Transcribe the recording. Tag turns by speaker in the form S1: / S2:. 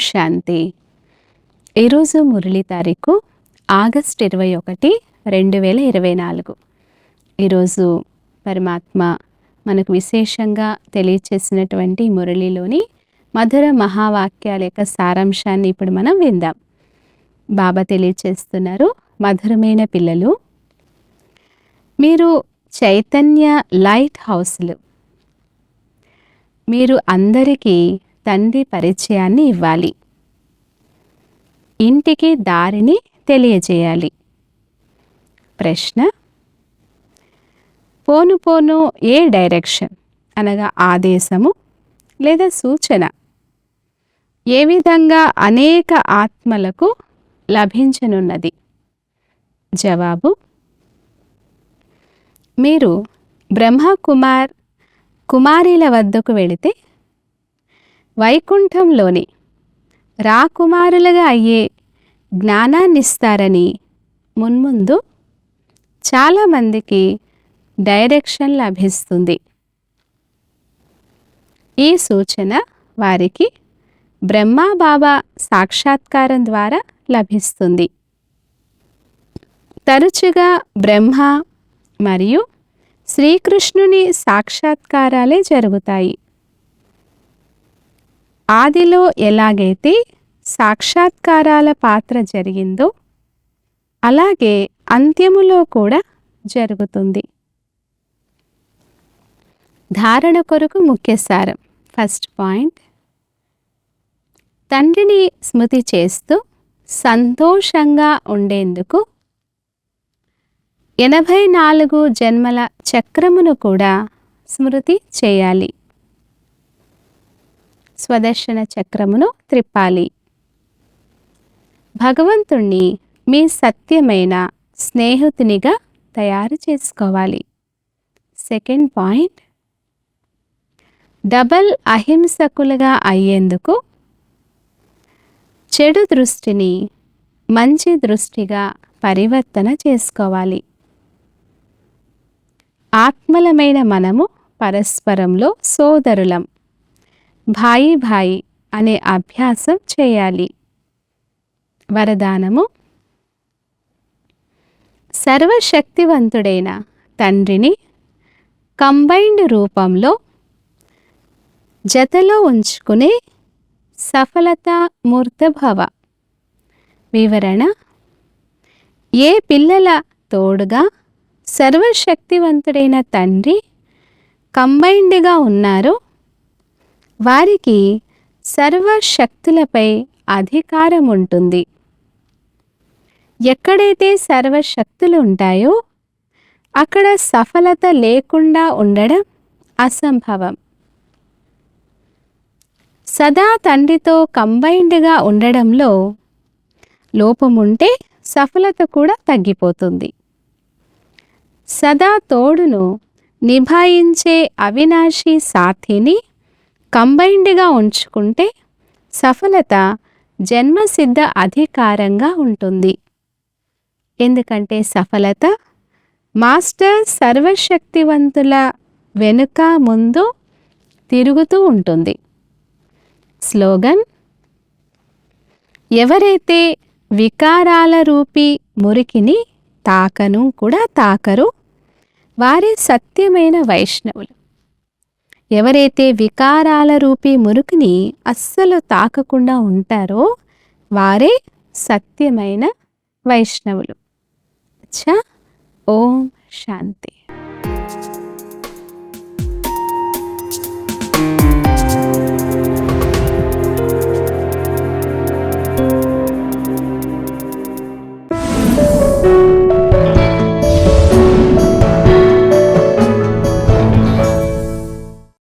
S1: శాంతి. ఈరోజు మురళి తారీఖు ఆగస్ట్ 21, 2024. ఈరోజు పరమాత్మ మనకు విశేషంగా తెలియచేసినటువంటి మురళిలోని మధుర మహావాక్యాల యొక్క సారాంశాన్ని ఇప్పుడు మనం విందాం. బాబా తెలియచేస్తున్నారు, మధురమైన పిల్లలు, మీరు చైతన్య లైట్ హౌస్లు. మీరు అందరికీ తండ్రి పరిచయాన్ని ఇవ్వాలి, ఇంటికి దారిని తెలియజేయాలి. ప్రశ్న: పోను పోను ఏ డైరెక్షన్ అనగా ఆదేశము లేదా సూచన ఏ విధంగా అనేక ఆత్మలకు లభించనున్నది? జవాబు: మీరు కుమారీల వద్దకు వెళితే వైకుంఠంలోని రాకుమారులుగా అయ్యే జ్ఞానాన్నిస్తారని మున్ముందు చాలామందికి డైరెక్షన్ లభిస్తుంది. ఈ సూచన వారికి బ్రహ్మా బాబా సాక్షాత్కారం ద్వారా లభిస్తుంది. తరచుగా బ్రహ్మ మరియు శ్రీకృష్ణుని సాక్షాత్కారాలే జరుగుతాయి. ఆదిలో ఎలాగైతే సాక్షాత్కారాల పాత్ర జరిగిందో అలాగే అంత్యములో కూడా జరుగుతుంది. ధారణ కొరకు ముఖ్య సారం. ఫస్ట్ పాయింట్: తండ్రిని స్మృతి చేస్తూ సంతోషంగా ఉండేందుకు 84 జన్మల చక్రమును కూడా స్మృతి చేయాలి. స్వదర్శన చక్రమును త్రిప్పాలి. భగవంతుణ్ణి మీ సత్యమైన స్నేహితునిగా తయారు చేసుకోవాలి. సెకండ్ పాయింట్: డబల్ అహింసకులుగా అయ్యేందుకు చెడు దృష్టిని మంచి దృష్టిగా పరివర్తన చేసుకోవాలి. ఆత్మలమైన మనము పరస్పరంలో సోదరులం, భాయి భాయి అనే అభ్యాసం చేయాలి. వరదానము: సర్వశక్తివంతుడైన తండ్రిని కంబైన్డ్ రూపంలో జతలో ఉంచుకునే సఫలత మూర్తభవ. వివరణ: ఏ పిల్లల తోడుగా సర్వశక్తివంతుడైన తండ్రి కంబైన్డ్గా ఉన్నారో వారికి సర్వశక్తులపై అధికారం ఉంటుంది. ఎక్కడైతే సర్వశక్తులు ఉంటాయో అక్కడ సఫలత లేకుండా ఉండడం అసంభవం. సదా తండ్రితో కంబైన్డ్గా ఉండడంలో లోపముంటే సఫలత కూడా తగ్గిపోతుంది. సదా తోడును నిభాయించే అవినాశి సాథిని కంబైన్డ్గా ఉంచుకుంటే సఫలత జన్మసిద్ధ అధికారంగా ఉంటుంది. ఎందుకంటే సఫలత మాస్టర్ సర్వశక్తివంతుల వెనుక ముందు తిరుగుతూ ఉంటుంది. స్లోగన్: ఎవరైతే వికారాల రూపీ మురికిని తాకరు వారే సత్యమైన వైష్ణవులు. ఎవరైతే వికారాల రూపీ మురికిని అస్సలు తాకకుండా ఉంటారో వారే సత్యమైన వైష్ణవులు. ఓం శాంతి.